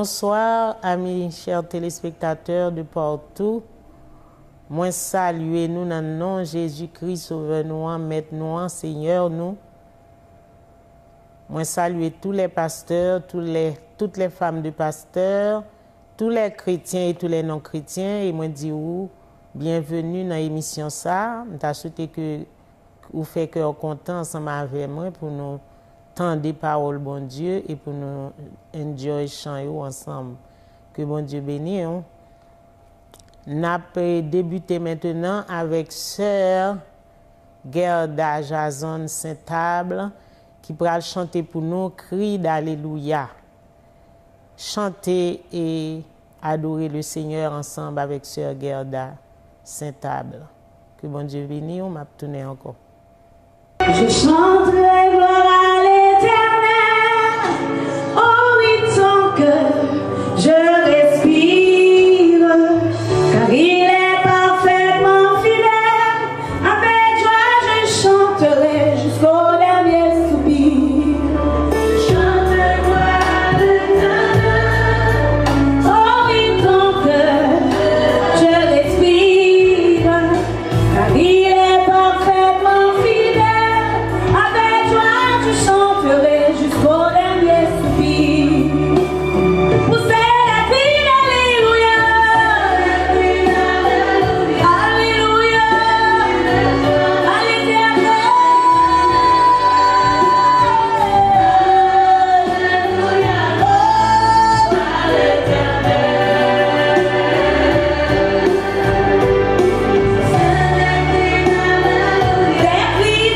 Bonsoir, amis chers téléspectateurs de partout. Moi saluer nous dans le nom de Jésus-Christ, Sauveur nous, Maître nous, Seigneur nous. Moi saluer tous les pasteurs, toutes les femmes de pasteurs, tous les chrétiens et tous les non-chrétiens. Et moi dis bienvenue dans l'émission ça. Je souhaite que vous faites cœur content ensemble avec moi pour nous tendre des paroles bon Dieu et pour nous enjoy chant ensemble. Que bon Dieu bénisse. N'a débuté maintenant avec sœur Gerda Jason Saint-Table qui va chanter pour nous cri d'alléluia. Chanter et adorer le Seigneur ensemble avec sœur Gerda Saint-Table. Que bon Dieu bénisse, on m'a tourné encore. Je chanterai gloire à l'Éternel, oh oui, tant que je respire, car il est parfaitement fidèle. Avec joie je chanterai jusqu'au dernier soupir. Je chanterai gloire à l'Éternel, oh oui, tant que je respire, car il est parfaitement fidèle. Je chanterai jusqu'au dernier soupir. Poussez la cri d'alléluia, alléluia, à l'Éternel, alléluia, oh, à l'Éternel. Des cris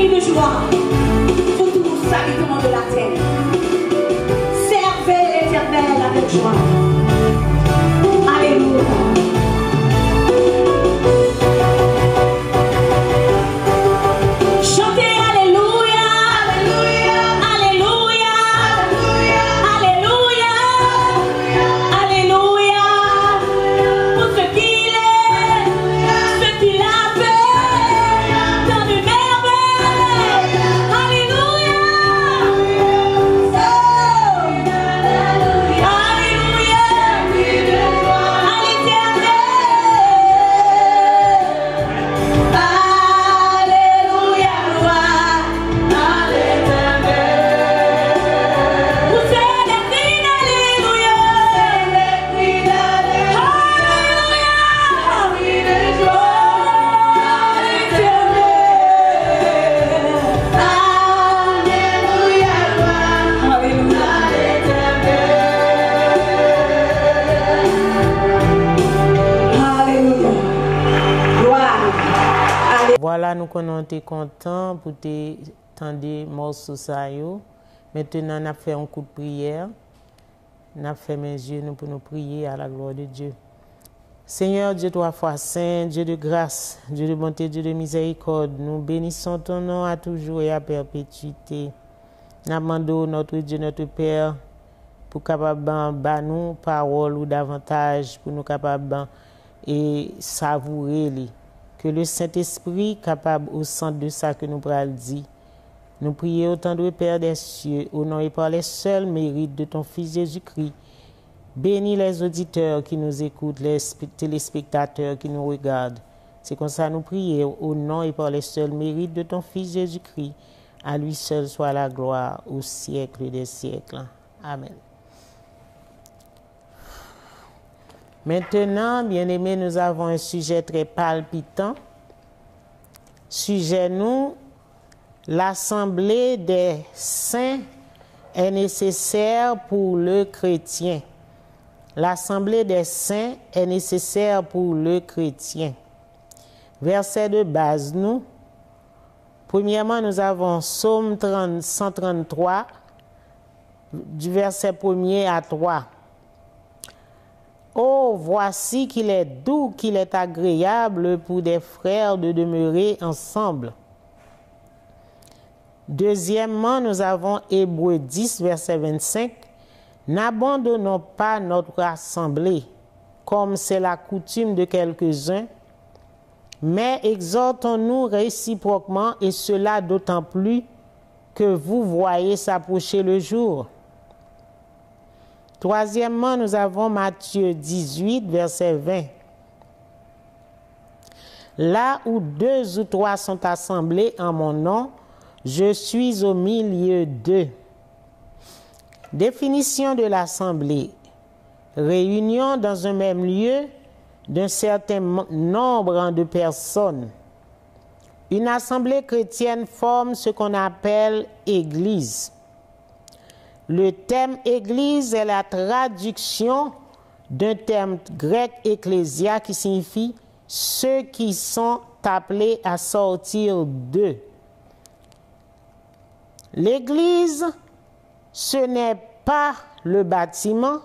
de joie. Voilà, nous sommes contents pour tendez morceau ça yo. Maintenant, on a fait un coup de prière. On a fait mes yeux nous pour nous prier à la gloire de Dieu. Seigneur Dieu trois fois saint, Dieu de grâce, Dieu de bonté, Dieu de miséricorde, nous bénissons ton nom à toujours et à perpétuité. Nous demandons notre Dieu, notre Père, pour capable ba nous parole ou davantage pour nous capable et savourer les. Que le Saint-Esprit capable au centre de ça que nous pral dit. Nous prions autant de Père des cieux au nom et par les seuls mérites de ton Fils Jésus-Christ. Bénis les auditeurs qui nous écoutent, les téléspectateurs qui nous regardent. C'est comme ça nous prions au nom et par les seuls mérites de ton Fils Jésus-Christ. À lui seul soit la gloire au siècle des siècles. Amen. Maintenant, bien-aimés, nous avons un sujet très palpitant. Sujet nous, l'assemblée des saints est nécessaire pour le chrétien. L'assemblée des saints est nécessaire pour le chrétien. Verset de base, nous. Premièrement, nous avons Psaume 133, du verset 1er à 3. Oh, voici qu'il est doux, qu'il est agréable pour des frères de demeurer ensemble. Deuxièmement, nous avons Hébreux 10, verset 25. N'abandonnons pas notre assemblée, comme c'est la coutume de quelques-uns, mais exhortons-nous réciproquement, et cela d'autant plus que vous voyez s'approcher le jour. Troisièmement, nous avons Matthieu 18, verset 20. Là où 2 ou 3 sont assemblés en mon nom, je suis au milieu d'eux. Définition de l'assemblée. Réunion dans un même lieu d'un certain nombre de personnes. Une assemblée chrétienne forme ce qu'on appelle Église. Le terme Église est la traduction d'un terme grec ecclésia qui signifie ceux qui sont appelés à sortir d'eux. L'Église, ce n'est pas le bâtiment,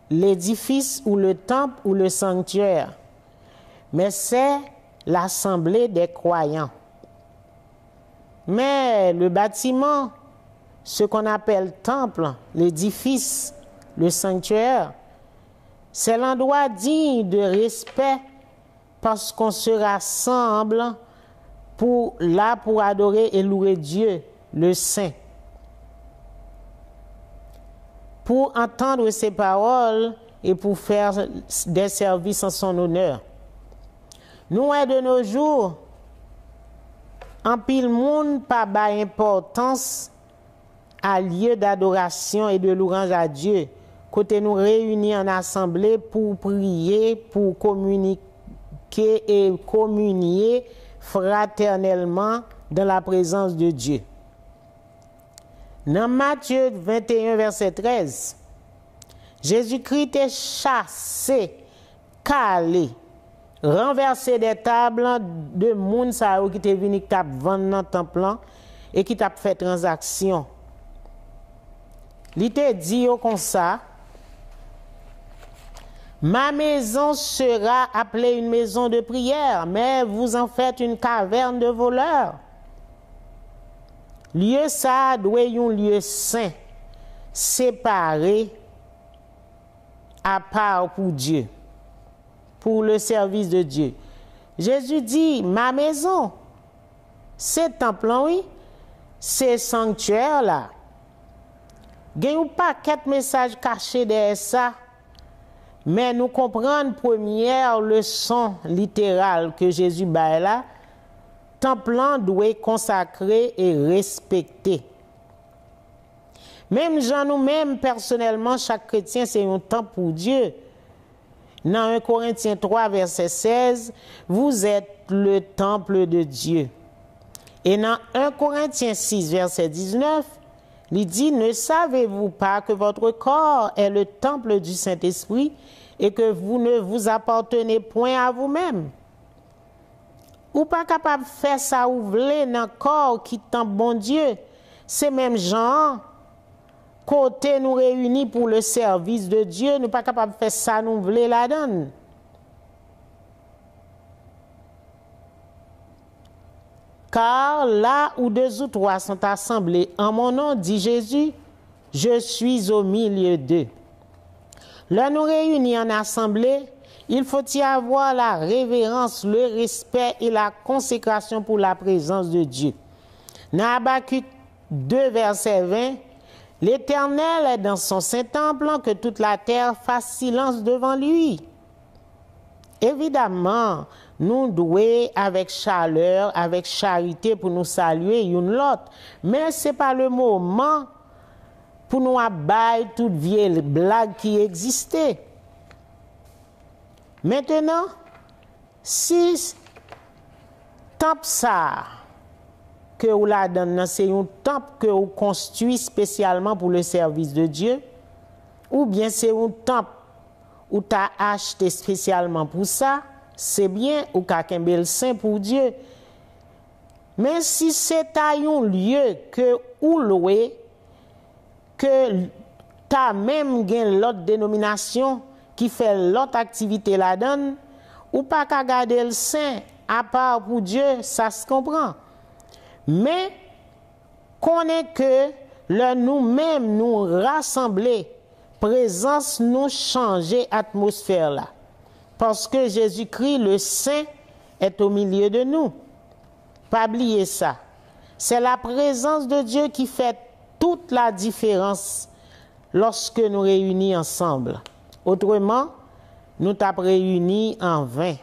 l'édifice ou le temple ou le sanctuaire, mais c'est l'assemblée des croyants. Mais le bâtiment, ce qu'on appelle temple, l'édifice, le sanctuaire, c'est l'endroit digne de respect parce qu'on se rassemble pour adorer et louer Dieu, le Saint. Pour entendre ses paroles et pour faire des services en son honneur. Nous, de nos jours, en pile monde pas ba importance à lieu d'adoration et de louange à Dieu, côté nous réunis en assemblée pour prier, pour communiquer et communier fraternellement dans la présence de Dieu. Dans Matthieu 21, verset 13, Jésus-Christ est chassé, calé, renversé des tables de moun sa qui te venu qui t'a vendre dans temple et qui t'a fait transaction. Il te dit comme ça, ma maison sera appelée une maison de prière, mais vous en faites une caverne de voleurs. Lieu ça doit être un lieu saint, séparé, à part pour Dieu, pour le service de Dieu. Jésus dit, ma maison, c'est temple, oui, c'est sanctuaire là. Il n'y a pas quatre messages cachés derrière ça, mais nous comprenons première leçon littérale que Jésus bat là. Temple doit être consacré et respecté. Même Jean nous-mêmes, personnellement, chaque chrétien, c'est un temple pour Dieu. Dans 1 Corinthiens 3, verset 16, vous êtes le temple de Dieu. Et dans 1 Corinthiens 6, verset 19, il dit, ne savez-vous pas que votre corps est le temple du Saint-Esprit et que vous ne vous appartenez point à vous-même? ou pas capable de faire ça ou vle dans corps qui temple bon Dieu. C'est même gens côté nous réunis pour le service de Dieu, nous pas capable de faire ça nous vle la donne. Car là où 2 ou 3 sont assemblés en mon nom, dit Jésus, je suis au milieu d'eux. Là nous réunis en assemblée, il faut y avoir la révérence, le respect et la consécration pour la présence de Dieu. Dans Habakkuk 2, verset 20, l'Éternel est dans son saint temple, que toute la terre fasse silence devant lui. Évidemment, nous devons avec chaleur, avec charité pour nous saluer une l'autre. Mais ce n'est pas le moment pour nous abattre toute vieille blague qui existait. Maintenant, si temple ça que vous la donne, c'est un temple que vous construisez spécialement pour le service de Dieu, ou bien c'est un temple où tu as acheté spécialement pour ça, c'est bien, ou qu'un bel saint pour Dieu. Mais si c'est un lieu que vous louez, que tu as même l'autre dénomination qui fait l'autre activité la donne, ou pas qu'à garder le saint à part pour Dieu, ça se comprend. Mais connaît que nous-mêmes nous rassembler, présence nous changer atmosphère là. Parce que Jésus-Christ, le Saint, est au milieu de nous. Pas oublier ça. C'est la présence de Dieu qui fait toute la différence lorsque nous réunis ensemble. Autrement, nous t'avons réunis en vain.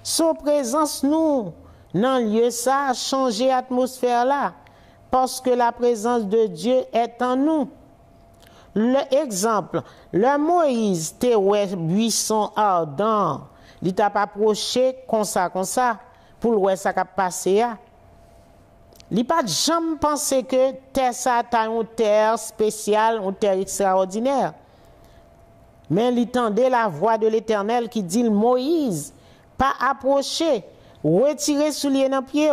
Sa présence nous, dans le lieu ça, a changé l'atmosphère là. Parce que la présence de Dieu est en nous. L'exemple, le Moïse te ouais buisson ardent, il t'a pas approché comme ça, pour le ça qui passé là. Il pas jamais pensé que terre ça ta une terre spéciale, une terre extraordinaire. Mais il entendait la voix de l'Éternel qui dit Moïse, pas approcher, retirer soulier dans pied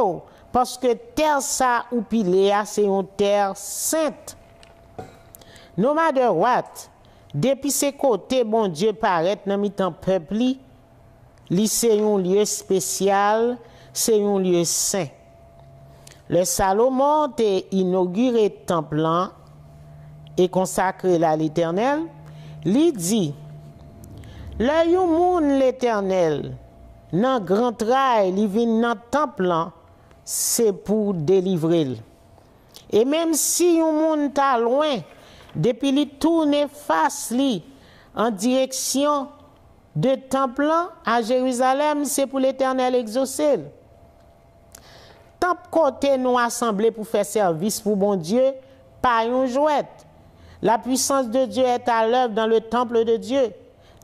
parce que terre ça ou pilé c'est une terre sainte. No matter what, depuis ces côtés, bon Dieu paraît dans mi-temps peuple, c'est un lieu spécial, c'est un lieu saint. Le Salomon a inauguré le temple et consacré à l'Éternel. Il dit, le monde l'Éternel, dans grand trail, il vient dans le temple, c'est pour délivrer. Et même si un monde est loin, depuis qu'il tourne face en direction de temple à Jérusalem, c'est pour l'Éternel exaucer. Tant côté nous assemblés pour faire service pour bon Dieu, pas une jouette. La puissance de Dieu est à l'œuvre dans le temple de Dieu.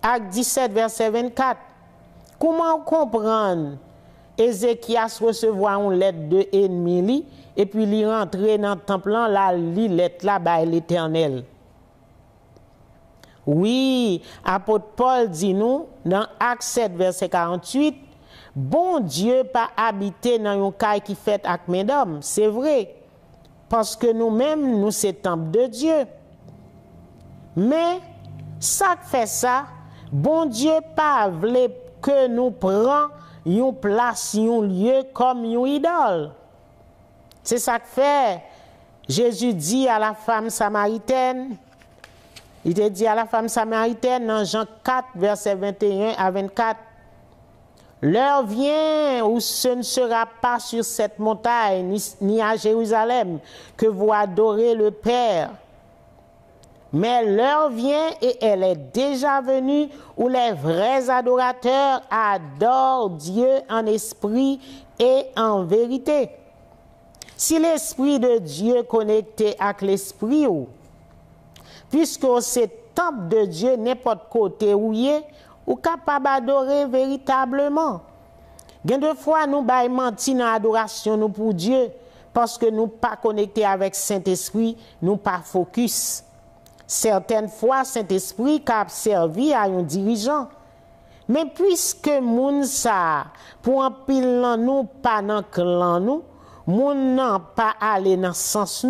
Acte 17, verset 24. Comment comprendre Ézéchias recevoir une lettre de ennemi et puis il rentrer dans le temple là, li lettre là by l'Éternel. Oui, apôtre Paul dit nous dans Acte 7 verset 48, bon Dieu pas habité dans un caille qui fait avec main d'homme, c'est vrai. Parce que nous-mêmes nous c'est temple de Dieu. Mais ça fait ça, bon Dieu pas voulait que nous prenions une place, un lieu comme une idole. C'est ça que fait. Jésus dit à la femme samaritaine, il te dit à la femme samaritaine dans Jean 4, verset 21 à 24, l'heure vient où ce ne sera pas sur cette montagne, ni à Jérusalem, que vous adorez le Père. Mais l'heure vient et elle est déjà venue où les vrais adorateurs adorent Dieu en esprit et en vérité. Si l'esprit de Dieu connecté avec l'esprit, puisque c'est temple de Dieu n'importe côté où il est, ou capable d'adorer véritablement. Bien de fois nous bail menti dans l'adoration nous pour Dieu parce que nous pas connectés avec Saint-Esprit, nous pas focus. Certaines fois Saint-Esprit a servi à un dirigeant, Mais puisque moun sa, pour un pile nan nous, pas dans clan nous, moun nan pas aller dans sens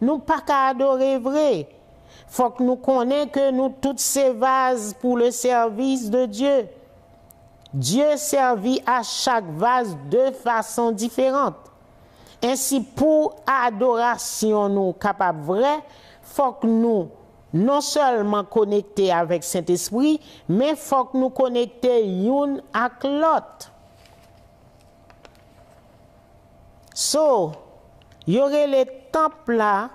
nous pas qu'à adorer vrai. Faut que nous connaissions que nous toutes ces vases pour le service de Dieu. Dieu servit à chaque vase de façon différente. Ainsi, pour adoration nous capable vrai, faut que nous non seulement connecter avec Saint-Esprit, mais faut que nous connecter une avec l'autre. So, il y aurait les temples là,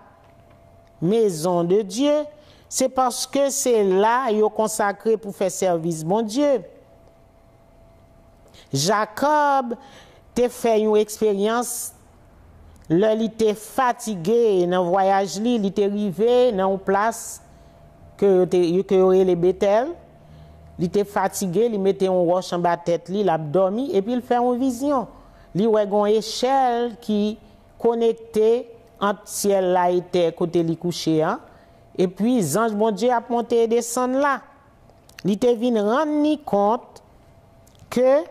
maison de Dieu, c'est parce que c'est là qu'ils sont consacrés pour faire service bon Dieu. Jacob t'a fait une expérience, là il était fatigué dans le voyage, il était arrivé dans une place que aurait les Bethel, il était fatigué, il mettait un roche en bas de tête, il a dormi et puis il fait une vision. Il y a une échelle qui connectait entre ciel là était côté li couché hein? Et puis les anges bon Dieu a monté et descendu là. Il était venu rendre compte que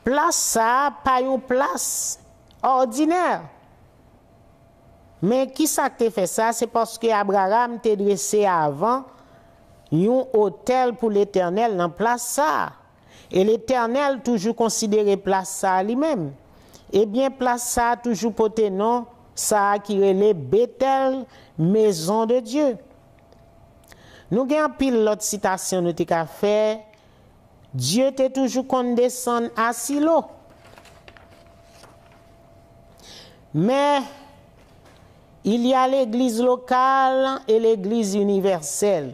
place ça pas une place ordinaire. Mais qui ça t'a fait ça? C'est parce que Abraham t'a dressé avant un hôtel pour l'Éternel dans place ça. Et l'Éternel toujours considéré place ça lui-même. Eh bien, place ça toujours porté nom, ça qui relève Bethel, maison de Dieu. Nous avons pile l'autre citation nous t'ai fait. Dieu t'est toujours condescend à Silo. Mais il y a l'église locale et l'église universelle.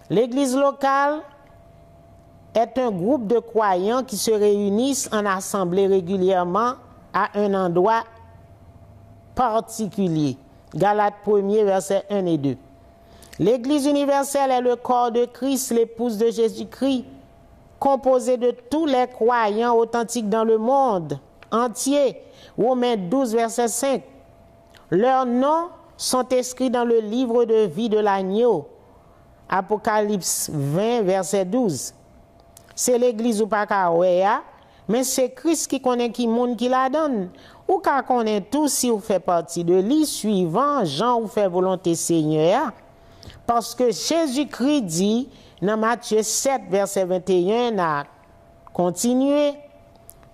L'église locale est un groupe de croyants qui se réunissent en assemblée régulièrement à un endroit particulier. Galates 1er, versets 1 et 2. L'Église universelle est le corps de Christ, l'épouse de Jésus-Christ, composée de tous les croyants authentiques dans le monde entier. Romains 12, verset 5. Leurs noms sont inscrits dans le livre de vie de l'agneau. Apocalypse 20, verset 12. C'est l'église ou pas qu'à mais c'est Christ qui connaît qui monde qui la donne. Ou qu'à connaît tout si vous fait partie de lui, suivant Jean ou fait volonté Seigneur. Parce que Jésus-Christ dit dans Matthieu 7, verset 21, à continuer,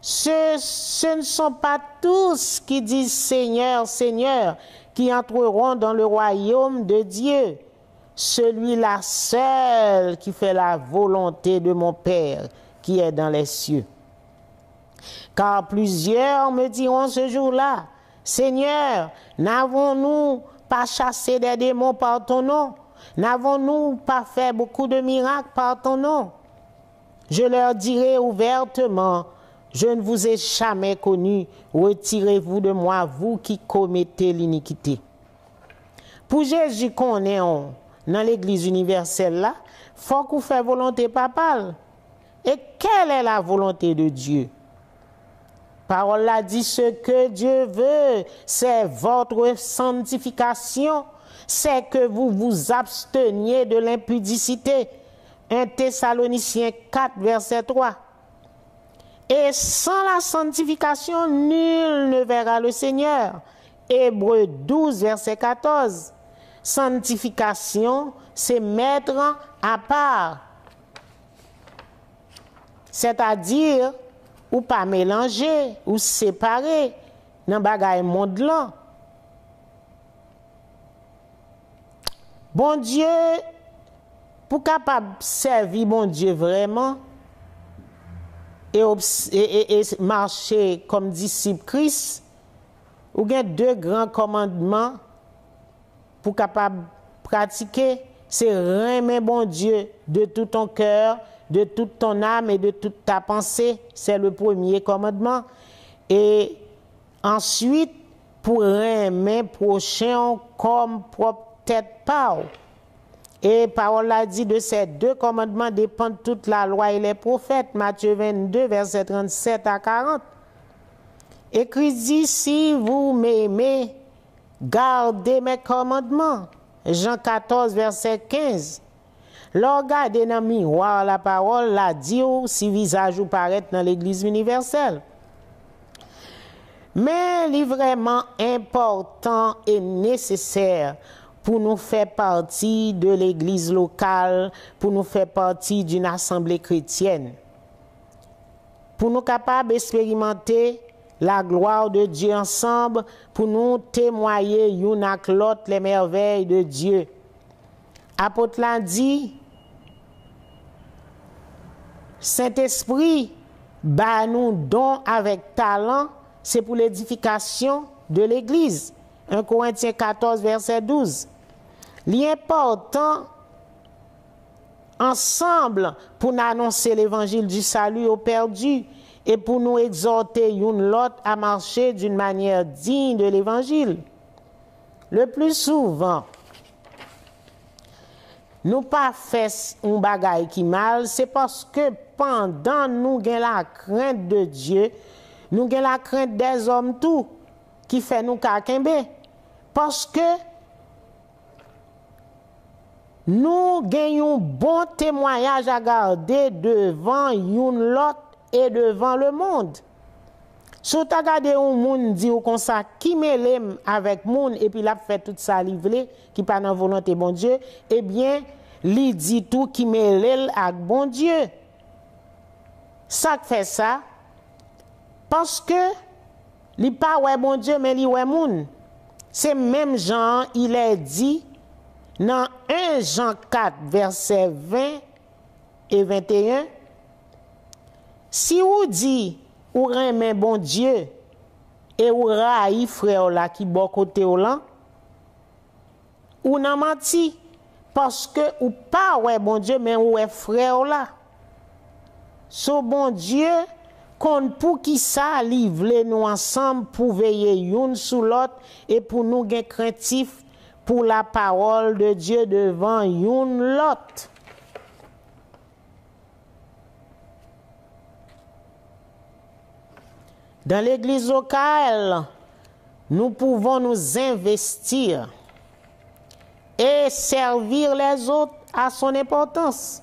ce ne sont pas tous qui disent Seigneur, Seigneur, qui entreront dans le royaume de Dieu. Celui-là seul qui fait la volonté de mon Père qui est dans les cieux. Car plusieurs me diront ce jour-là, Seigneur, n'avons-nous pas chassé des démons par ton nom? N'avons-nous pas fait beaucoup de miracles par ton nom? Je leur dirai ouvertement, je ne vous ai jamais connu, retirez-vous de moi, vous qui commettez l'iniquité. Pour Jésus qu'on est dans l'église universelle là, faut qu'on fasse volonté papale. Et quelle est la volonté de Dieu? Parole là dit ce que Dieu veut, c'est votre sanctification, c'est que vous vous absteniez de l'impudicité. 1 Thessaloniciens 4, verset 3. Et sans la sanctification, nul ne verra le Seigneur. Hébreux 12, verset 14. Sanctification, c'est mettre à part. C'est-à-dire, ou pas mélanger, ou séparer dans le bagage monde là. Bon Dieu, pour capable servir bon Dieu vraiment, et marcher comme disciple Christ, ou bien deux grands commandements pour capable pratiquer, c'est aimer bon Dieu de tout ton cœur, de toute ton âme et de toute ta pensée. C'est le premier commandement. Et ensuite, pour aimer prochain comme propre tête par. Et parole a dit de ces deux commandements dépendent toute la loi et les prophètes. Matthieu 22, verset 37 à 40. Et Christ dit, si vous m'aimez, gardez mes commandements. Jean 14, verset 15. Lors garder dans miroir la parole, la dit si visage ou paraît dans l'église universelle. Mais il est vraiment important et nécessaire pour nous faire partie de l'église locale, pour nous faire partie d'une assemblée chrétienne. Pour nous capables d'expérimenter la gloire de Dieu ensemble, pour nous témoigner l'un avec l'autre les merveilles de Dieu. Apôtre l'a dit, Saint-Esprit, bah nous don avec talent, c'est pour l'édification de l'Église. 1 Corinthiens 14, verset 12. L'important ensemble pour nous annoncer l'évangile du salut aux perdus et pour nous exhorter une l'autre à marcher d'une manière digne de l'évangile. Le plus souvent, nous pas fait un bagay qui mal, c'est parce que pendant nous avons la crainte de Dieu, nous avons la crainte des hommes tout, qui fait nous kakembe. Parce que nous avons un bon témoignage à garder devant une l'autre et devant le monde. Si tu regardes un monde dit comme ça, qui mêle avec monde et puis l'a fait tout ça livré, qui pas dans volonté bon Dieu, eh bien, il dit tout qui mêle avec bon Dieu. Ça fait ça, parce que il pas ouais bon Dieu, mais il ouais monde. C'est même Jean, il est dit dans 1 Jean 4, verset 20 et 21, si vous dit ou remet bon Dieu et ou raï frère là qui bon côté ou là, ou nan menti parce que ou pas ouais bon Dieu mais ou est frère là. So bon Dieu qu'on pour qui ça livre nous ensemble pour veiller une sur l'autre et pour nous gain craintif pour la parole de Dieu devant une l'autre. Dans l'église locale, nous pouvons nous investir et servir les autres à son importance.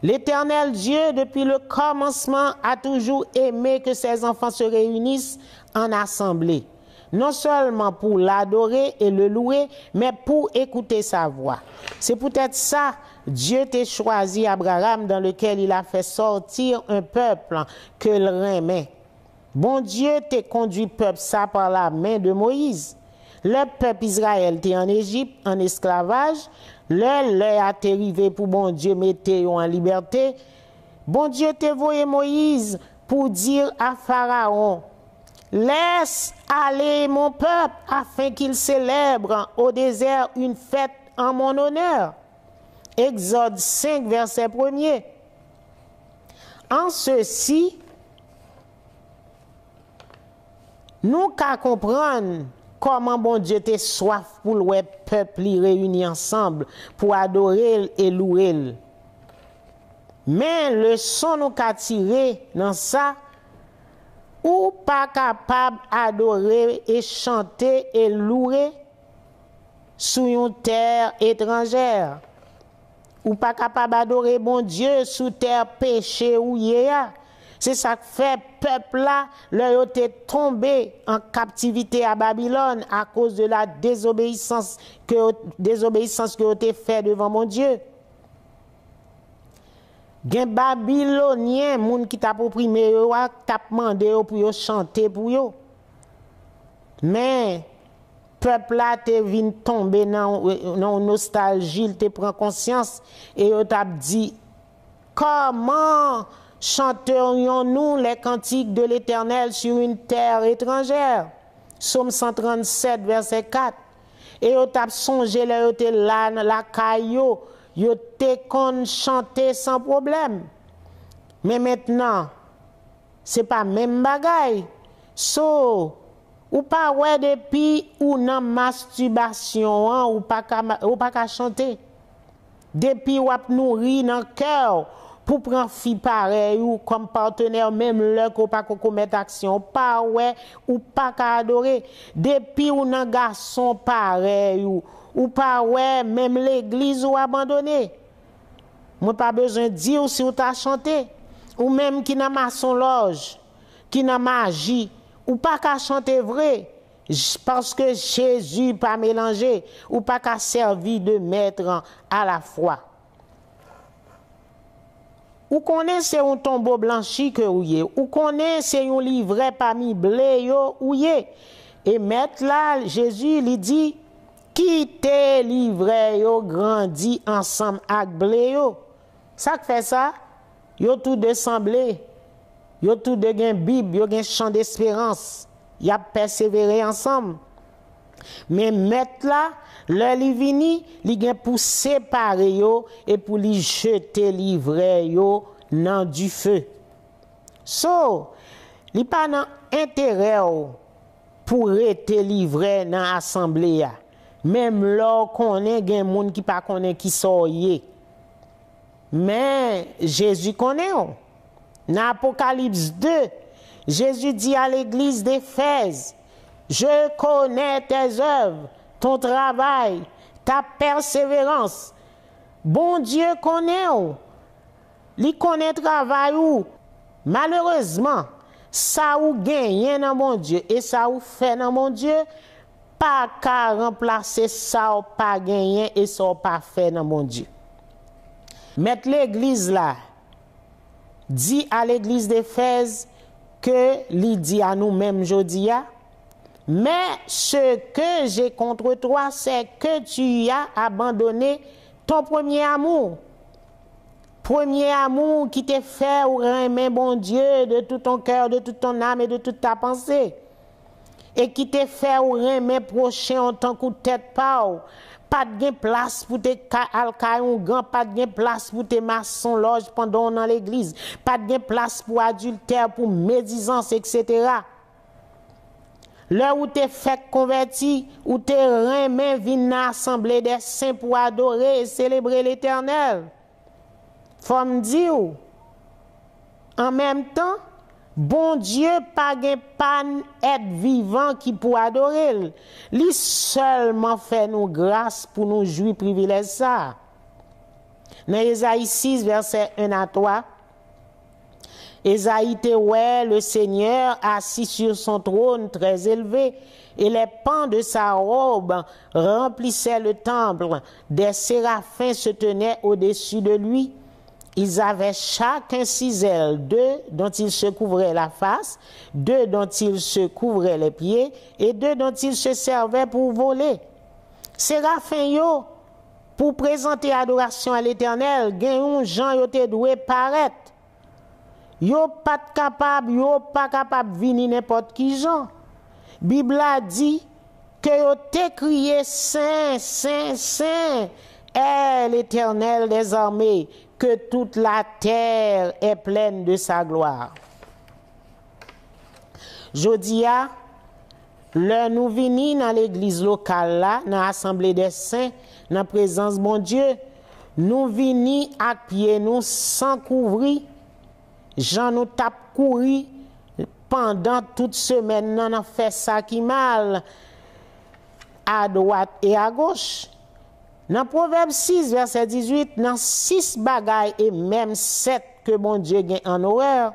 L'Éternel Dieu, depuis le commencement, a toujours aimé que ses enfants se réunissent en assemblée, non seulement pour l'adorer et le louer, mais pour écouter sa voix. C'est peut-être ça, Dieu t'a choisi Abraham, dans lequel il a fait sortir un peuple que le remet. Bon Dieu t'a conduit peuple ça par la main de Moïse. Le peuple Israël était en Égypte, en esclavage. Le a arrivé pour bon Dieu mettre en liberté. Bon Dieu t'a envoyé Moïse pour dire à Pharaon, laisse aller mon peuple afin qu'il célèbre au désert une fête en mon honneur. Exode 5, verset 1er. En ceci, nous qu'à comprendre comment bon Dieu t'est soif pour le peuple réunis ensemble pour adorer et louer. Mais le son nous qu'a tiré dans ça, ou pas capable d'adorer et chanter et louer sur une terre étrangère, ou pas capable d'adorer bon Dieu sous terre péché ou yéa. C'est ça que fait peuple là, leur été tombé en captivité à Babylone à cause de la désobéissance que ont été fait devant mon Dieu. Gen Babylonien, moun qui t'a opprimé yo, t'a demandé pour yo chanter pour yo. Mais peuple là te vinn tomber dans nostalgie, te prend conscience et yo t'a dit comment chanterions-nous les cantiques de l'Éternel sur une terre étrangère? Psaume 137, verset 4. Et yo t'a songé là, yo te là, la caillou, yo te kon chanter sans problème. Mais maintenant, c'est pas même bagaille. So, ou pas ouais depuis ou nan masturbation, hein, ou pas ka chanter. Depuis ou ap nourri dans cœur, pour prendre fille pareil ou comme partenaire même là qu'on pas commettre action pas ouais ou pas qu'à adorer depuis ou nan garçon pareil ou pas ouais même l'église ou abandonné Moi pas besoin de dire si ou t'a chanté. Ou même qui n'a maçon loge, qui n'a magie, ou pas qu'à chanter vrai. Parce que Jésus pas mélangé, ou pas qu'à servir de maître à la fois. Ou connaissez un tombeau blanchi que ou yé, ou connaissez un livret parmi blé yo ou yé. Et maître là, Jésus lui dit, quittez livret yo grandi ensemble avec blé yo. Ça fait ça, yo tout de semblé, yo tout de gen Bible, yo gen chant d'espérance, y a persévéré ensemble. Mais maître là, le li vini, li gen pour séparer yo et pour li jeter livret yo dans du feu. So, li pas nan intérêt pour rester livré dans l'assemblée. Même là, qu'on est gen moun qui pas connaît qui soyez. Mais Jésus connaît. Dans Apocalypse 2, Jésus dit à l'église d'Éphèse, je connais tes œuvres, ton travail, ta persévérance. Bon Dieu connaît. Il connaît travail ou. Malheureusement, ça ou gagne dans mon Dieu et ça ou fait dans mon Dieu, pas qu'à remplacer ça ou pas gagner et ça ou pas fait dans mon Dieu. Mettre l'église là, dit à l'église d'Éphèse que l'il dit à nous-mêmes aujourd'hui, mais ce que j'ai contre toi, c'est que tu as abandonné ton premier amour. Premier amour qui te fait ou aimer bon Dieu de tout ton cœur, de toute ton âme et de toute ta pensée. Et qui te fait ou aimer prochain en tant que tête pau. Pas de place pour te alcaïon grand, pas de place pour te maçon loge pendant dans l'église, pas de place pour adultère, pour médisance, etc. Là où te fait converti, où te remet vin dans l'assemblée des saints pour adorer et célébrer l'Éternel. Faut me dire, en même temps, bon Dieu pas être vivant qui pour adorer. Lui seulement fait nous grâce pour nous jouir privilège ça. Dans Ésaïe 6 verset 1 à 3, Ésaïe te ouais le Seigneur assis sur son trône très élevé et les pans de sa robe remplissaient le temple. Des séraphins se tenaient au-dessus de lui. Ils avaient chacun 6 ailes, 2 dont ils se couvraient la face, 2 dont ils se couvraient les pieds, et 2 dont ils se servaient pour voler. Séraphins yo, pour présenter adoration à l'Éternel, gen gens yo te doué paraître. Yo pas capable venir n'importe qui gens. Bible a dit que yo te crié saint, saint, saint est l'Éternel des armées, que toute la terre est pleine de sa gloire. Jodia, le nous vini dans l'église locale là, dans l'assemblée des saints, dans la présence de mon Dieu, nous vini à pied nous sans couvrir. Jean nous tape courir pendant toute semaine, nous avons fait ça qui mal à droite et à gauche. Dans Proverbe 6, verset 18, dans 6 bagailles et même 7 que mon Dieu gagne en horreur,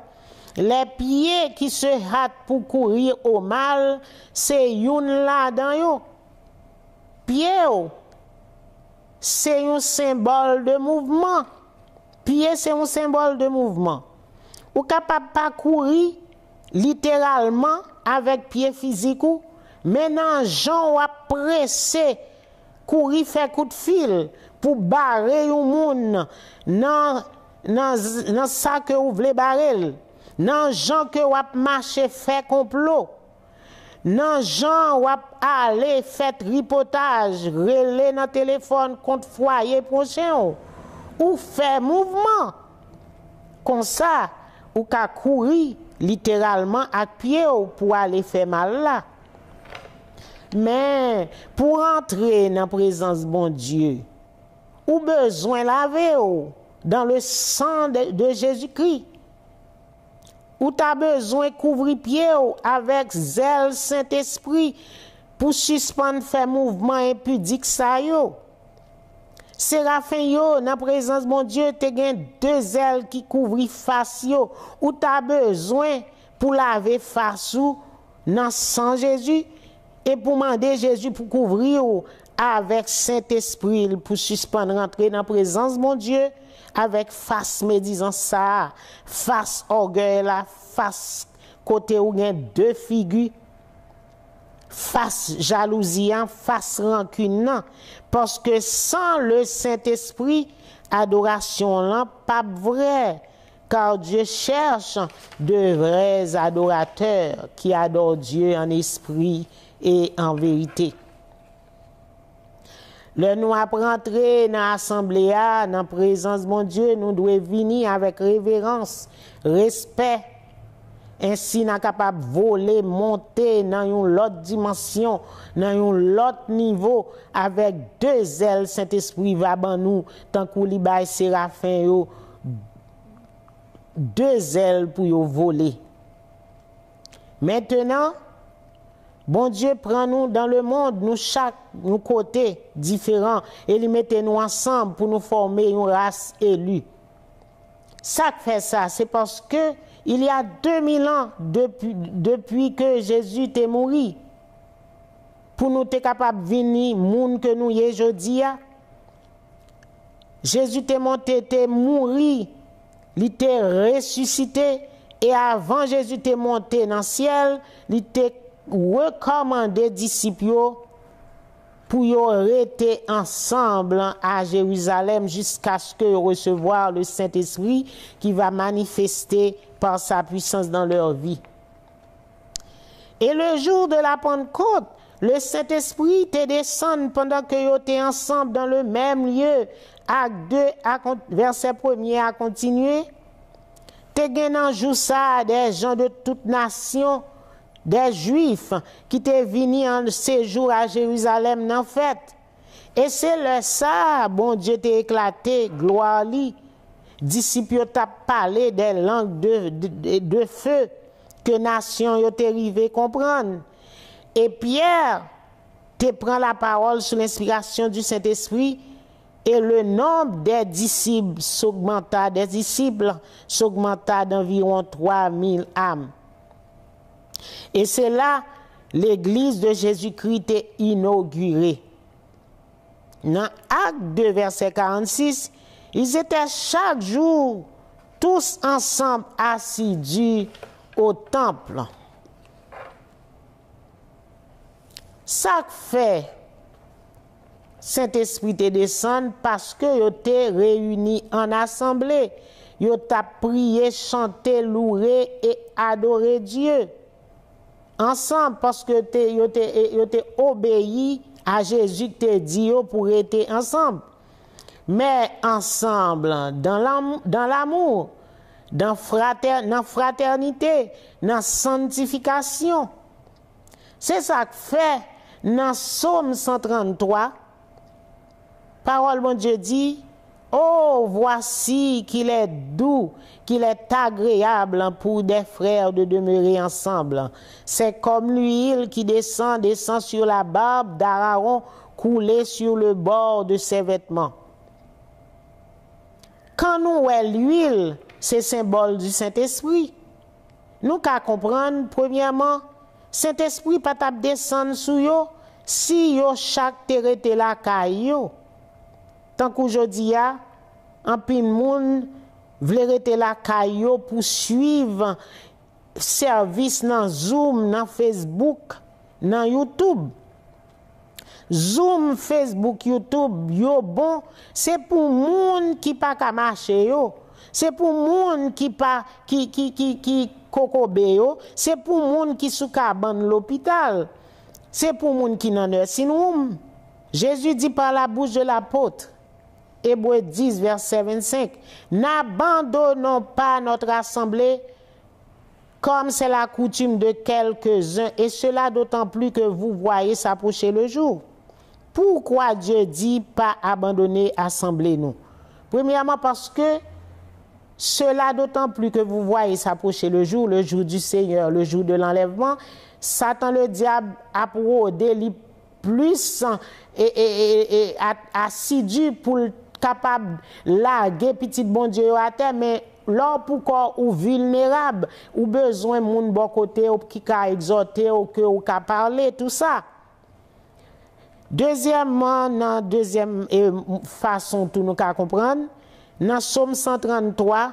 les pieds qui se hâtent pour courir au mal, c'est youn là dans yo. Pied, c'est un symbole de mouvement. Pied, c'est un symbole de mouvement. Ou capable pas courir littéralement avec pied physique, mais dans gens ou pressé courir faire coup de fil pour barrer un monde dans ça que vous voulez barrer, dans gens que vous marcher faire complot, dans gens ou aller faire tripotage, relais dans téléphone contre foyer prochain ou faire mouvement comme ça ou qu'à courir littéralement à pied pour aller faire mal là. Mais pour entrer dans la présence de bon Dieu, ou besoin laver dans le sang de Jésus-Christ. Ou tu as besoin couvrir pied avec zèle Saint-Esprit pour suspendre faire mouvement impudique ça yo. Séraphin yo, dans présence mon Dieu, te gen deux ailes qui couvrent face yo, ou t'as besoin pour laver face ou dans sang Jésus et pour demander Jésus pour couvrir ou avec Saint-Esprit pour suspendre rentrer dans présence mon Dieu avec face médisant ça, face orgueil là, face côté où gen deux figures, face jalousie, face rancune, parce que sans le Saint-Esprit, adoration là pas vrai, car Dieu cherche de vrais adorateurs qui adorent Dieu en esprit et en vérité. Le nous rentrer dans l'assemblée, dans la présence de mon Dieu, nous devons venir avec révérence, respect. Ainsi, nous sommes capables de voler, monter dans une autre dimension, dans un autre niveau, avec deux ailes, Saint-Esprit va dans nous, tant qu'on libère Séraphin, deux ailes pour voler. Maintenant, bon Dieu prend nous dans le monde, nous chaque nous côté différents, et il mette nous ensemble pour nous former une race élue. Ça fait ça, c'est parce que il y a 2000 ans depuis que Jésus est mort, pour nous être capables de venir, monde que nous y aujourd'hui. Jésus est monté, est mort, il était ressuscité, et avant Jésus est monté dans le ciel, il était recommandé disciples pour y rester ensemble à Jérusalem jusqu'à ce que recevoir le Saint-Esprit qui va manifester par sa puissance dans leur vie. Et le jour de la Pentecôte, le Saint-Esprit te descend pendant que vous êtes ensemble dans le même lieu. Acte 2, verset 1er à continuer. Te gen jour ça des gens de toute nation, des Juifs qui étaient venus en séjour à Jérusalem en fête. Et c'est le ça, bon Dieu t'a éclaté, gloire li. Disciples t'a parlé des langues de feu que nation yo t'est arrivé comprendre. Et Pierre te prend la parole sous l'inspiration du Saint-Esprit et le nombre des disciples s'augmenta d'environ 3000 âmes. Et c'est là l'église de Jésus-Christ est inaugurée. Dans Acte 2, verset 46, ils étaient chaque jour tous ensemble assidus au temple. Ça fait Saint-Esprit te descend parce que yo te réunis en assemblée. Yo t'a prié, chanté, loué et adoré Dieu. Ensemble parce que yo te obéi à Jésus qui te dit pour être ensemble. Mais ensemble dans l'amour, dans fraternité, dans sanctification. C'est ça que fait dans Psaume 133, parole mon Dieu dit, oh, voici qu'il est doux, qu'il est agréable pour des frères de demeurer ensemble. C'est comme l'huile qui descend sur la barbe d'Aaron, coulée sur le bord de ses vêtements. Quand nous voyons l'huile, c'est symbole du Saint-Esprit. Nous qu'à comprendre, premièrement, Saint-Esprit pas tap descendre sur yo, si yo chaque terre la caillou. Tant qu'aujourd'hui, un pile moun vle rete la caillou pour suivre service dans Zoom, dans Facebook, dans YouTube. Zoom, Facebook, YouTube, yo bon, c'est pour moun qui pas ka marcher yo. C'est pour moun qui pas qui kokobe yo, c'est pour moun qui sou ka ban l'hôpital. C'est pour moun qui nan nursing room. Jésus dit par la bouche de l'apôtre Hébreux 10 verset 25, n'abandonnons pas notre assemblée comme c'est la coutume de quelques-uns, et cela d'autant plus que vous voyez s'approcher le jour. Pourquoi Dieu dit pas abandonner assemblée nous? Premièrement parce que cela d'autant plus que vous voyez s'approcher le jour du Seigneur, le jour de l'enlèvement. Satan le diable a prodé plus assidu pour capable larguer petit bon Dieu à terre, mais là pour corps ou vulnérable ou besoin moun bon côté ou qui ka exhorter ou que ou ka parler tout ça. Deuxièmement, dans deuxième façon tout nous ka comprendre, dans Somme 133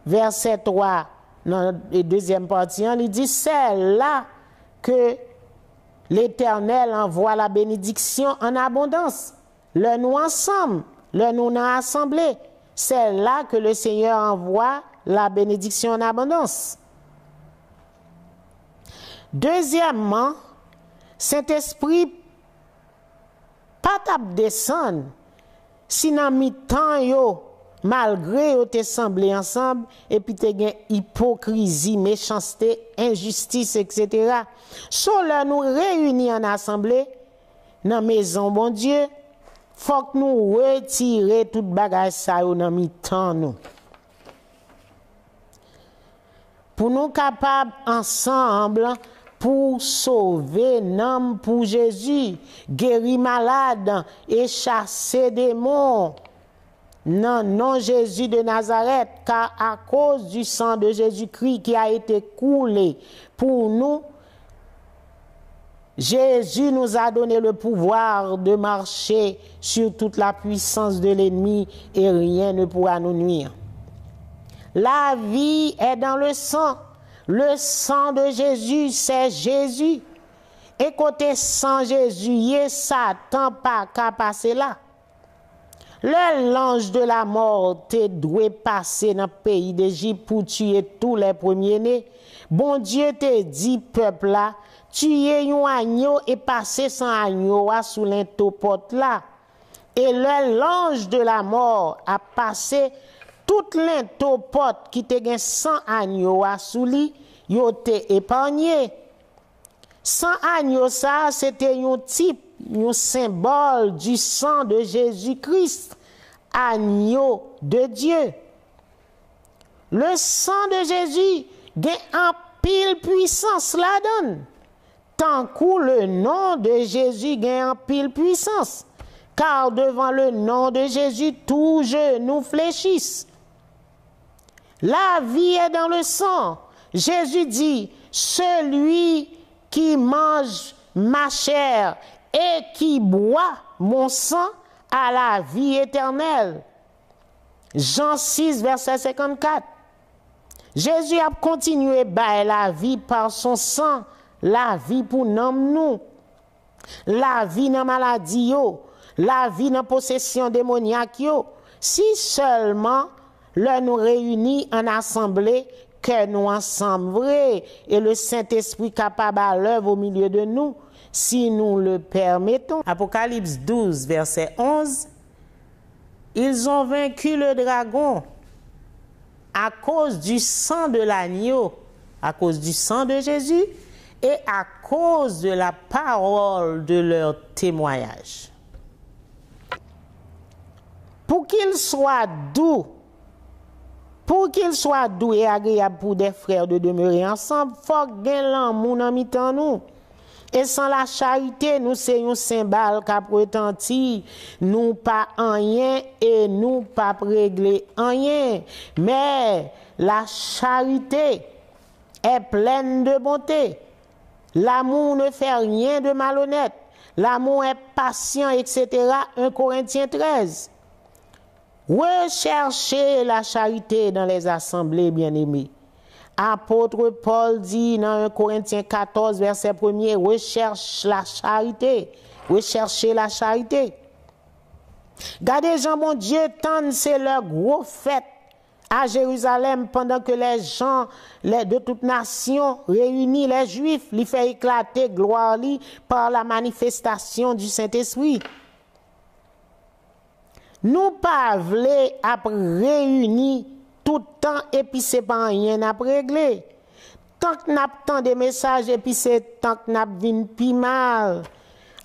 verset 3 dans la deuxième partie, il dit c'est là que l'Éternel envoie la bénédiction en abondance. Le nous ensemble, le nous dans assemblée, c'est là que le Seigneur envoie la bénédiction en abondance. Deuxièmement, Saint-Esprit pas tap descendre si dans mi-temps yo malgré yo te semblé ensemble et puis te gen hypocrisie, méchanceté, injustice, etc. So là nous réunis en assemblée dans maison bon Dieu, faut que nous retirer tout bagage ça yo dans mi-temps nous. Pour nous capables ensemble pour sauver l'homme pour Jésus, guérir malade et chasser démons. Non, Jésus de Nazareth, car à cause du sang de Jésus-Christ qui a été coulé pour nous, Jésus nous a donné le pouvoir de marcher sur toute la puissance de l'ennemi et rien ne pourra nous nuire. La vie est dans le sang. Le sang de Jésus, c'est Jésus. Et côté sang Jésus, Satan pas qu'à passer là. L'ange de la mort te doit passer dans le pays d'Égypte pour tuer tous les premiers-nés. Bon Dieu te dit, peuple là, tuer un agneau et passer sans agneau sous l'intopote là. Et l'ange de la mort a passé toute l'intopote qui te gen 100 agneaux sous lui, yo te épargné. 100 agneaux ça, c'était un type, un symbole du sang de Jésus-Christ, agneau de Dieu. Le sang de Jésus gen en pile puissance la donne. Tant que le nom de Jésus gen en pile puissance. Car devant le nom de Jésus, tout genou fléchissent. La vie est dans le sang. Jésus dit, celui qui mange ma chair et qui boit mon sang a la vie éternelle. Jean 6, verset 54. Jésus a continué par la vie par son sang, la vie pour nous, la vie dans maladie, la vie dans possession démoniaque. Si seulement le nous réunit en assemblée, que nous ensemble vrai, et le Saint-Esprit capable à l'œuvre au milieu de nous, si nous le permettons. Apocalypse 12, verset 11. Ils ont vaincu le dragon à cause du sang de l'agneau, à cause du sang de Jésus, et à cause de la parole de leur témoignage. Pour qu'il soit doux et agréable pour des frères de demeurer ensemble, il faut que l'amour dans mi-temps nous. Et sans la charité, nous sommes un symbole qui retentit, nous pas rien et nous pas régler rien. Mais la charité est pleine de bonté. L'amour ne fait rien de malhonnête. L'amour est patient, etc. 1 Corinthiens 13. Recherchez la charité dans les assemblées, bien-aimés. Apôtre Paul dit dans 1 Corinthiens 14, verset 1er, recherche la charité. Recherchez la charité. Gardez Jean, mon Dieu, tant c'est leur gros fête à Jérusalem pendant que les gens de toute nation réunis, les Juifs, lui fait éclater gloire par la manifestation du Saint-Esprit. Nous pas voulons après réunir tout le temps et puis c'est pas rien à régler. Tant que n'a tant de messages et puis c'est tant que n'a vinn pi mal.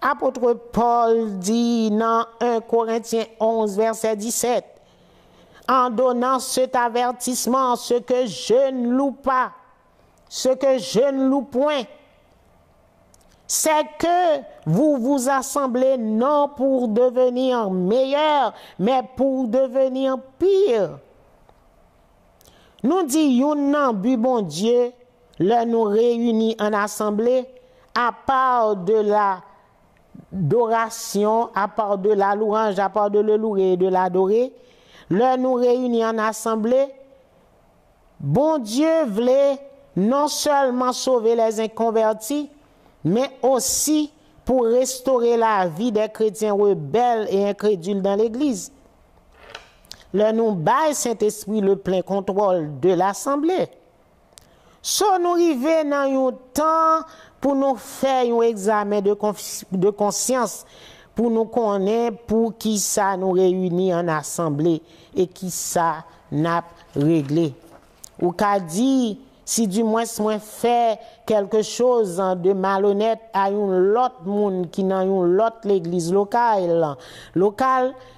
Apôtre Paul dit dans 1 Corinthiens 11 verset 17, en donnant cet avertissement, ce que je ne loue pas, ce que je ne loue point, c'est que vous vous assemblez non pour devenir meilleur, mais pour devenir pire. Nous disons, non, but bon Dieu, là nous réunis en assemblée, à part de la adoration, à part de la louange, à part de le louer et de l'adorer, là nous réunis en assemblée, bon Dieu voulait non seulement sauver les inconvertis, mais aussi pour restaurer la vie des chrétiens rebelles et incrédules dans l'Église. Là, nous bail Saint-Esprit le plein contrôle de l'Assemblée. So nous arrivons dans un temps pour nous faire un examen de conscience, pour nous connaître pour qui ça nous réunit en Assemblée et qui ça n'a réglé. Ou qu'a dit, si du moins fait quelque chose de malhonnête à une autre monde qui dans une autre l'église locale,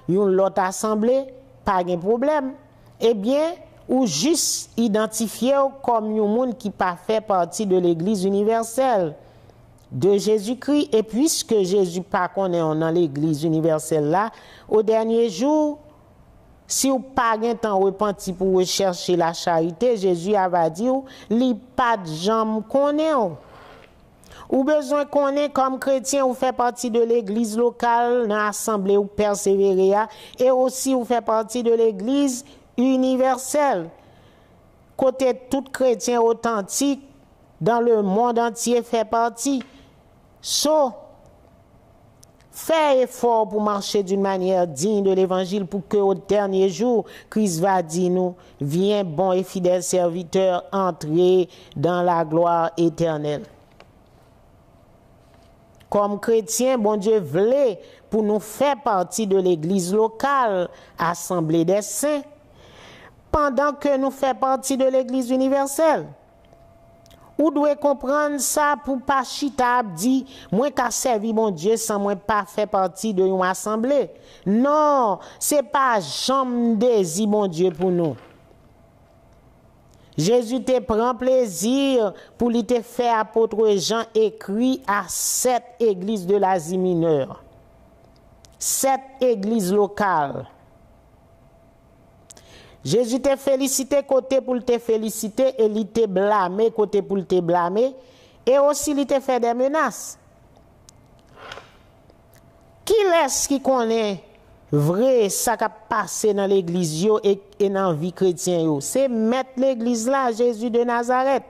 une autre assemblée, pas de problème. Eh bien, ou juste identifier comme un monde qui pas fait partie de l'église universelle de Jésus-Christ. Et puisque Jésus pas connaît dans l'église universelle là, au dernier jour, si vous n'avez pas de temps repenti pour rechercher la charité, Jésus va dire, li pas de jambes connaît. Ou besoin connaît comme chrétien, ou fait partie de l'église locale, dans l'assemblée ou persévérer, et aussi ou fait partie de l'église universelle. Côté tout chrétien authentique, dans le monde entier fait partie. Fais effort pour marcher d'une manière digne de l'évangile pour que au dernier jour, Christ va dire nous, viens bon et fidèle serviteur, entrer dans la gloire éternelle. Comme chrétiens, bon Dieu voulait pour nous faire partie de l'église locale, assemblée des saints, pendant que nous faisons partie de l'église universelle. Ou doit comprendre ça pour pas chita dit moi qu'a servi mon Dieu sans moi pas faire partie de une assemblée. Non, c'est pas jamais désir mon Dieu pour nous. Jésus te prend plaisir pour lui te faire apôtre Jean écrit à 7 églises de l'Asie mineure. 7 églises locales. Jésus te félicité côté pour te féliciter et il te blâmé côté pour te blâmer et aussi il te fait des menaces. Qui est-ce qui connaît vrai ça qui a passé dans l'église et dans la vie chrétienne? C'est mettre l'église là, Jésus de Nazareth.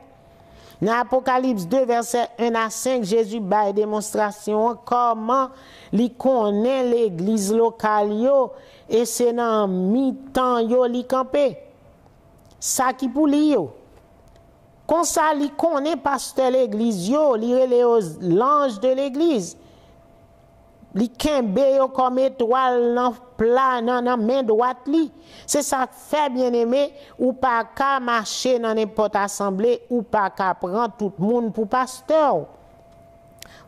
Dans Apocalypse 2, verset 1 à 5, Jésus bat démonstration comment il connaît l'église locale et c'est dans mi-temps li campé. Ça qui pour lui yo. Comme ça il connaît pasteur l'église yo, il relève l'ange de l'église. Li kembe yo comme étoile dans plat dans main droite li. C'est ça fait bien-aimé ou pas qu'à marcher dans n'importe assemblée ou pas qu'à prendre tout le monde pour pasteur.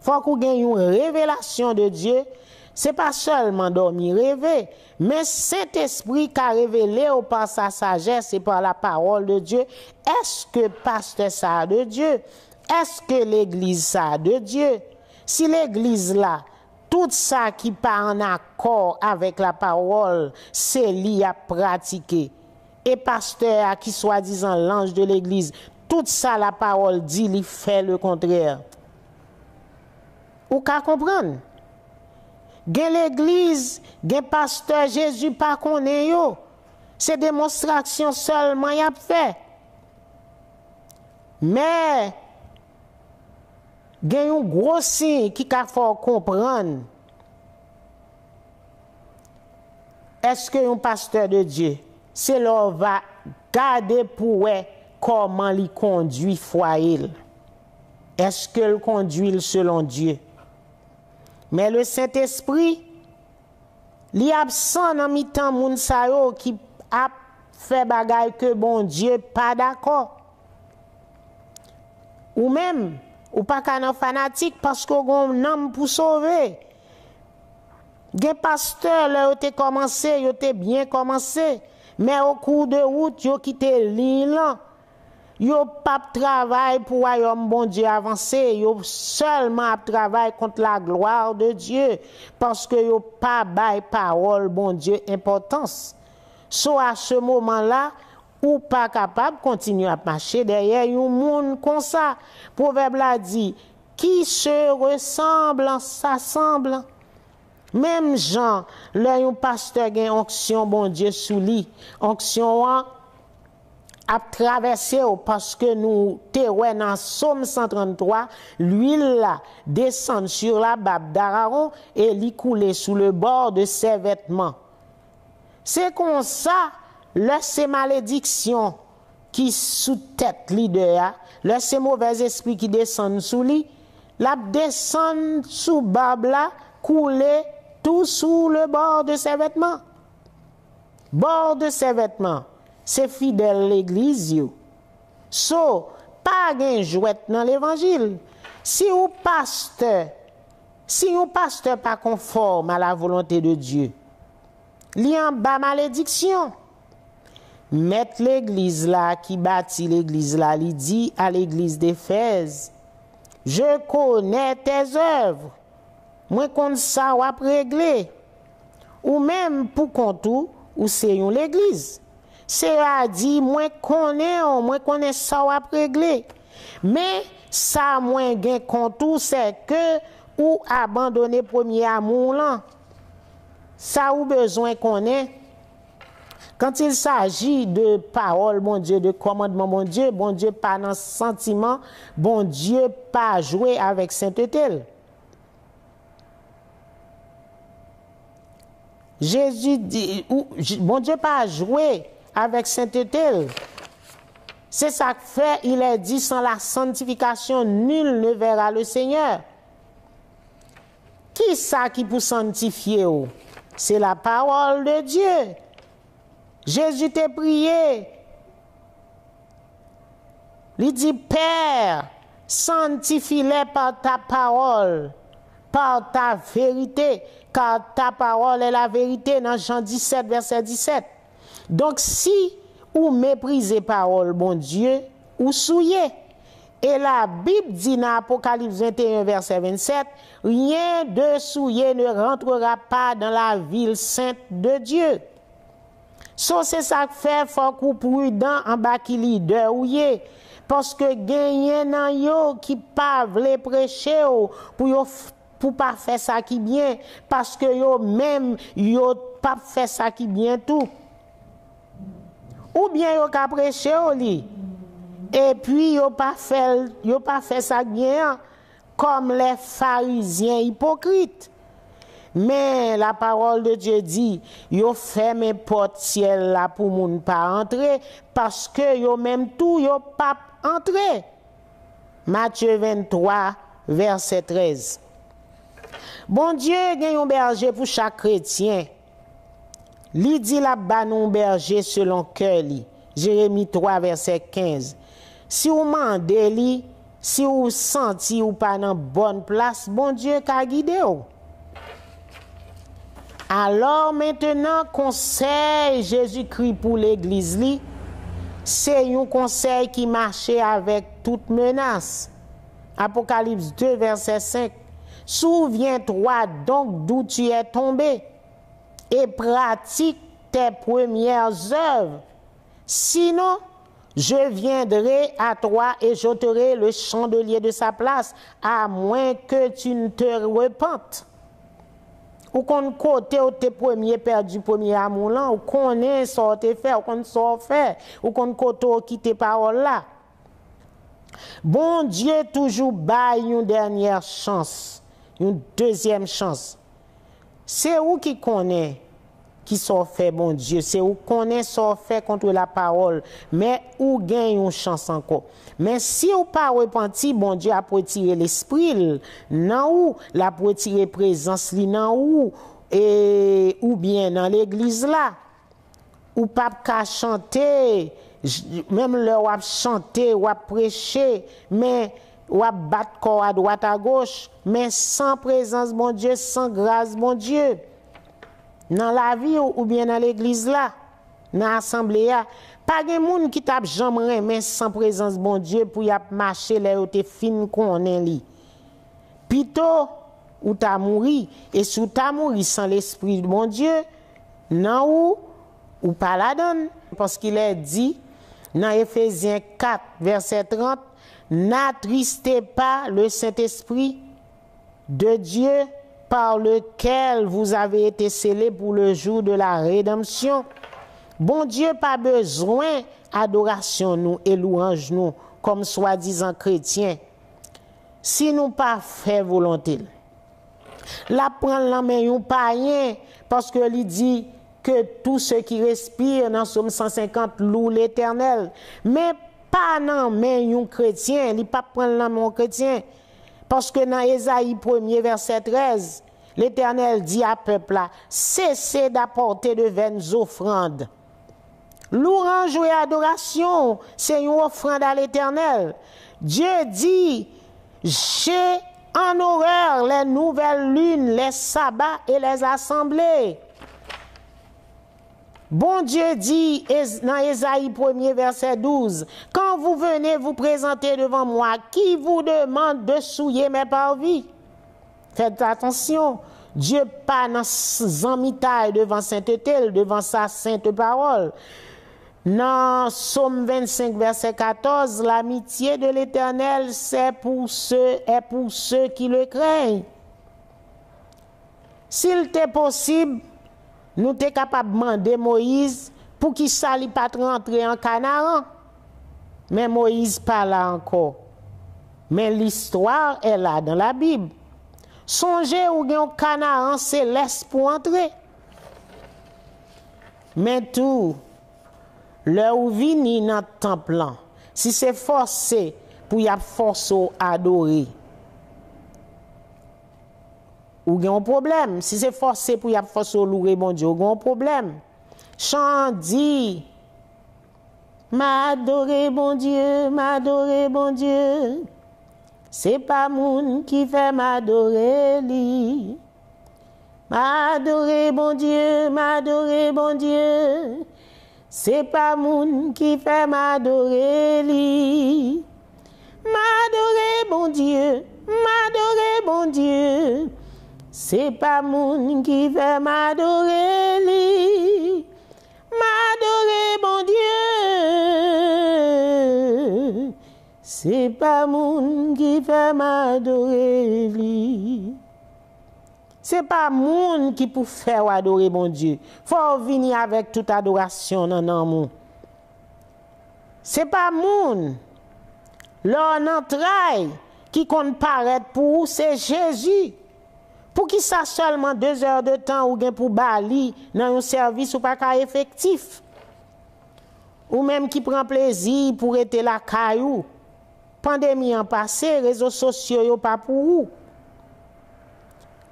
Faut qu'on gagne une révélation de Dieu. C'est pas seulement dormir rêver, mais Saint-Esprit qui a révélé par sa sagesse et par la parole de Dieu. Est-ce que pasteur ça a de Dieu? Est-ce que l'église ça a de Dieu? Si l'église là tout ça qui pas en accord avec la parole, c'est lui à pratiquer. Et pasteur qui soi-disant l'ange de l'église, tout ça la parole dit, il fait le contraire. Ou qu'à comprendre? Gen l'église, gen pasteur Jésus pas connaît yo. C'est démonstration seulement y a fait. Mais gen un gros signe qui ka faut comprendre. Est-ce que un pasteur de Dieu, c'est là va garder pour comment il conduit foyer? Est-ce qu'il conduit selon Dieu? Mais le Saint-Esprit, li absent dans mi-temps moun sa yo qui a fait bagay que bon Dieu pas d'accord. Ou même ou pas qu'un fanatique parce qu'on nomme pour sauver. Gen pasteur là yo commencé, yo te bien commencé, mais au cours de route yo quitté l'île. Yo pas travail pour royaume bon Dieu avancer, yo seulement travail contre la gloire de Dieu parce que yo pas bail parole bon Dieu importance. À ce moment-là, ou pas capable de continuer à marcher derrière un monde comme ça. Proverbe là dit, qui se ressemble, s'assemble. Même Jean, là, un pasteur a une onction, bon Dieu, sous lui. Onction a traversé parce que nous, terroir dans Somme 133, l'huile là descend sur la barbe d'Aaron et l'y coule sous le bord de ses vêtements. C'est comme ça, là, c'est malédiction qui sous tête leader, là, c'est mauvais esprit qui descend sous lui, la descend sous barbe là, couler tout sous le bord de ses vêtements. Bord de ses vêtements, c'est fidèle l'église. Pas de jouet dans l'évangile. Si un pasteur pas conforme à la volonté de Dieu, il y a en bas malédiction. Mettre l'église là, qui bâtit l'église là, il dit à l'église d'Éphèse, je connais tes œuvres. Moi, comme ça, ou après régler. Ou même pour contour, ou c'est une l'église. C'est à dire, moi, connais ça, ou après régler. Mais, ça, moi, gain contour, c'est que, ou abandonner premier amour là. Ça, ou besoin qu'on ait. Quand il s'agit de parole, bon Dieu, de commandement, bon Dieu, pas dans sentiment, bon Dieu, pas jouer avec sainteté. Jésus dit, bon Dieu pas jouer avec sainteté. C'est ça que fait, il est dit, sans la sanctification, nul ne verra le Seigneur. Qui ça qui pour sanctifier? C'est la parole de Dieu. Jésus t'a prié. Il dit, Père, sanctifie-les par ta parole, par ta vérité, car ta parole est la vérité, dans Jean 17, verset 17. Donc, si vous méprisez parole, bon Dieu, ou souillez. Et la Bible dit dans Apocalypse 21, verset 27, rien de souillé ne rentrera pas dans la ville sainte de Dieu. C'est ça que fait, faut qu'on prudent en bas qui leader ou yé. Parce que gagner nan yo qui pas vle prêcher pour pas faire ça qui bien. Parce que yo même yo pas fait ça qui bien tout. Ou bien yo ka prêcher au lit. Et puis yo pas fait ça bien comme les pharisiens hypocrites. Mais la parole de Dieu dit, yo ferme porte ciel là pour moun pas entrer parce que yo même tout yo pas entrer. Matthieu 23 verset 13. Bon Dieu gagne un berger pour chaque chrétien. Li dit la banon berger selon cœur li. Jérémie 3 verset 15. Si vous mandez li, si vous senti ou pas dans bonne place, bon Dieu ka guider ou. Alors maintenant, conseil Jésus-Christ pour l'église, c'est un conseil qui marchait avec toute menace. Apocalypse 2, verset 5. Souviens-toi donc d'où tu es tombé et pratique tes premières œuvres. Sinon, je viendrai à toi et j'ôterai le chandelier de sa place, à moins que tu ne te repentes. Ou qu'on côté ou tes premiers perdu premier amour là, ou qu'on est sorti faire, ou qu'on sort faire, ou qu'on côté ou quitter parole là. Bon Dieu toujours baille une dernière chance, une deuxième chance. C'est où qui connaît qui sort fait bon Dieu, c'est où connaît sort fait contre la parole, mais où gagne une chance encore. Mais si ou pas repenti, bon Dieu a retiré l'esprit, non ou la retirer présence li nan ou et ou bien dans l'église là, ou pas qu'à chanter, même leur a chanter ou a prêcher, mais ou a battre corps à droite à gauche, mais sans présence bon Dieu, sans grâce bon Dieu. Dans la vie ou bien dans l'église là, dans l'assemblée, Pas de monde qui tape jamais mais sans présence bon Dieu pour y marcher là où te fin connaît li. Plutôt ou t'a mouri et sous t'a mouri sans l'esprit de bon Dieu, non ou pas la donne parce qu'il est dit dans Éphésiens 4 verset 30, n'attristez pas le Saint-Esprit de Dieu par lequel vous avez été scellés pour le jour de la rédemption. Bon Dieu pas besoin adoration nous et louange nous comme soi-disant chrétiens. Si nous pas fait volonté. La prendre la main yon païen parce que il dit que tous ceux qui respirent dans Somme 150 louent l'Éternel. Mais pas dans main yon chrétien, il pas prendre la main chrétien. Parce que dans Ésaïe 1er verset 13, l'Éternel dit à peuple là, cessez d'apporter de vaines offrandes. Louange et adoration, c'est une offrande à l'Éternel. Dieu dit, j'ai en horreur les nouvelles lunes, les sabbats et les assemblées. Bon Dieu dit dans Ésaïe 1er verset 12, quand vous venez vous présenter devant moi, qui vous demande de souiller mes parvis? Faites attention, Dieu pas dans zamitaille devant sainteté, devant sa sainte parole. Dans Psaume 25 verset 14, l'amitié de l'Éternel est pour ceux qui le craignent. S'il était possible, nous sommes capables de demander Moïse pour qu'il ne pas rentrer en Canaan. Mais Moïse pas là encore. Mais l'histoire est là dans la Bible. Songez où il y a un Canaan céleste pour entrer. Mais tout, là où vini dans le temple, si c'est forcé pour y avoir force à adorer, ou il y a un problème. Si c'est forcé pour y avoir force à louer bon Dieu, il y a un problème. Chant dit, m'adorer bon Dieu, m'adorer bon Dieu. C'est pas moun qui fait m'adorer li. M'adorer bon Dieu, m'adorer bon Dieu. C'est pas moun qui fait m'adorer li. M'adorer bon Dieu, m'adorer bon Dieu. C'est pas moun qui fait m'adorer li. M'adorer bon Dieu. C'est pas moun qui fait m'adorer li. C'est pas moun qui pour faire adorer bon Dieu. Faut venir avec toute adoration dans l'amour. C'est pas moun. L'on entraille qui compte paraître pour c'est Jésus. Pour qui ça seulement 2 heures de temps ou bien pour bali dans un service ou pas qu'à effectif. Ou même qui prend plaisir pour être la caillou. Pandémie en passé, réseaux sociaux yo pas pour vous.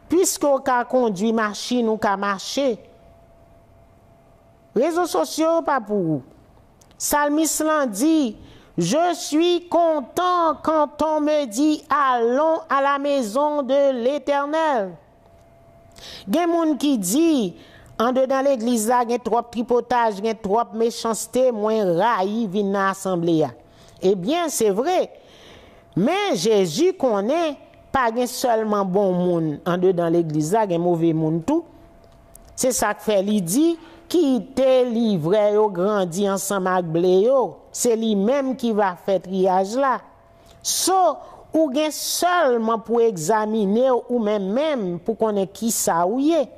Puisque vous ka conduit machine ou ka marcher. Réseaux sociaux pas pour vous. Psalmiste dit, je suis content quand on me dit allons à la maison de l'Éternel. Gen moun qui dit en dedans l'église là gen trop tripotage, gen trop méchanceté, moins raï vinn dans l'assemblée. Eh bien, c'est vrai. Mais Jésus connaît pas seulement bon monde en dedans l'église là, gen mauvais monde tout. C'est ça que fait il dit qui te livré yo grandi ensemble avec blé yo. C'est lui-même qui va faire triage là. Ou gen seulement pour examiner ou même pour connaître qui ça ou yé.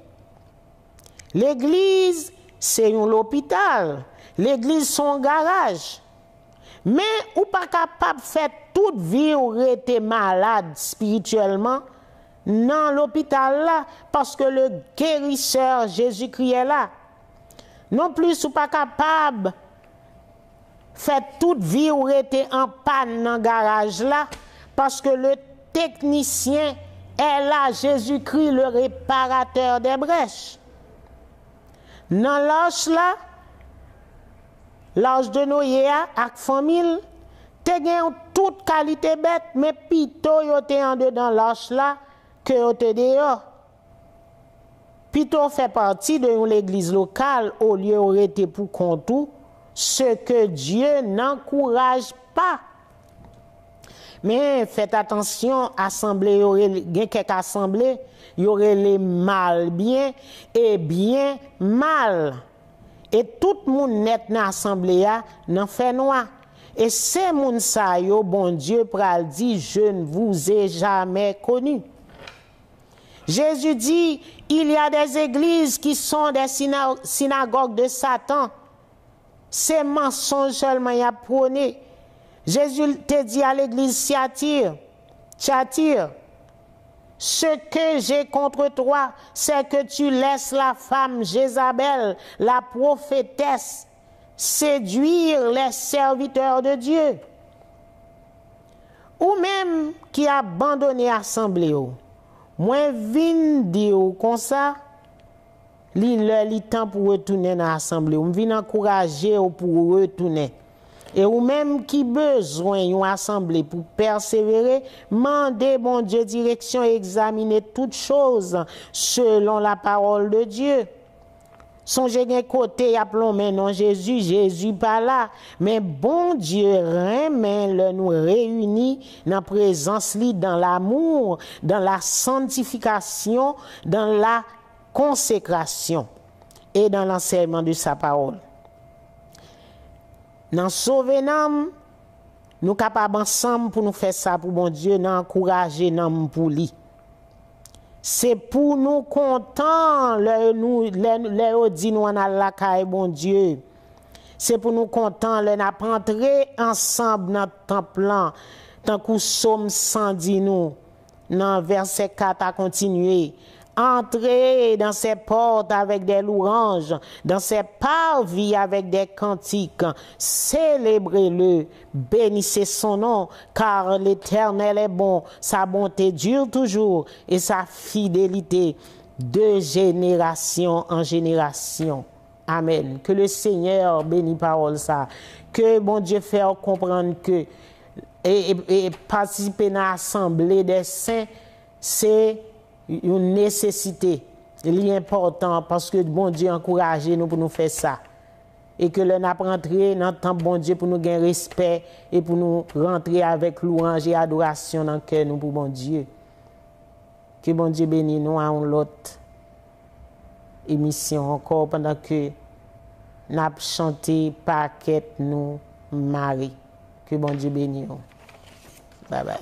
L'église, c'est un hôpital. L'église, son garage. Mais ou pas capable de faire toute vie ou rester malade spirituellement dans l'hôpital là parce que le guérisseur Jésus-Christ est là. Non plus ou pas capable fait toute vie ou rester en panne dans le garage là parce que le technicien est là, Jésus-Christ, le réparateur des brèches. Dans l'âge là, l'âge de Noé avec famille, te gen toute qualité bête, mais plutôt yo te en dedans l'âge là que yo te dehors. Plutôt fait partie de l'église locale au lieu où était pour compte. ce que Dieu n'encourage pas. Mais faites attention, assemblée, il y aurait quelques assemblées, il y aurait les mal bien et bien mal. Et tout le monde net dans l'assemblée n'en fait noir. Et c'est moun sa yo, bon Dieu pral dit, je ne vous ai jamais connu. Jésus dit, il y a des églises qui sont des synagogues de Satan. C'est mensonge seulement y a prôné. Jésus te dit à l'église Thyatire, ce que j'ai contre toi, c'est que tu laisses la femme Jézabel, la prophétesse, séduire les serviteurs de Dieu. Ou même qui a abandonné l'assemblée. Moi, vin dire comme ça, li temps pour retourner dans l'assemblée. Je viens encourager pour retourner. Et ou même qui besoin d'une assemblée pour persévérer, mandez bon Dieu direction et examiner toutes choses selon la parole de Dieu. Songez d'un côté, appelons maintenant Jésus pas là, mais bon Dieu remet nous réunit dans la présence, dans l'amour, dans la sanctification, dans la consécration et dans l'enseignement de sa parole. Dans sauver nam, nous capables ensemble pour nous faire ça pour bon Dieu, nous encourager nam pour lui. C'est pour nous contents, les dit nous en la caille bon Dieu. C'est pour nous contents, les n'a entrer ensemble dans le temple, tant que Somme 110 nous, dans verset 4 à continuer. Entrez dans ses portes avec des louanges, dans ses parvis avec des cantiques. Célébrez-le, bénissez son nom, car l'Éternel est bon, sa bonté dure toujours et sa fidélité de génération en génération. Amen. Que le Seigneur bénisse parole ça. Que bon Dieu fasse comprendre que et participer à l'assemblée des saints, c'est une nécessité, il est important parce que bon Dieu encourage nous pour nous faire ça. Et que l'on a rentré dans le temps bon Dieu pour nous gagner respect et pour nous rentrer avec louange et adoration dans le cœur nous pour bon Dieu. Que bon Dieu bénisse nous à une autre émission encore pendant que nous avons chanté Paquette nous Marie. Que bon Dieu bénisse nous. Bye bye.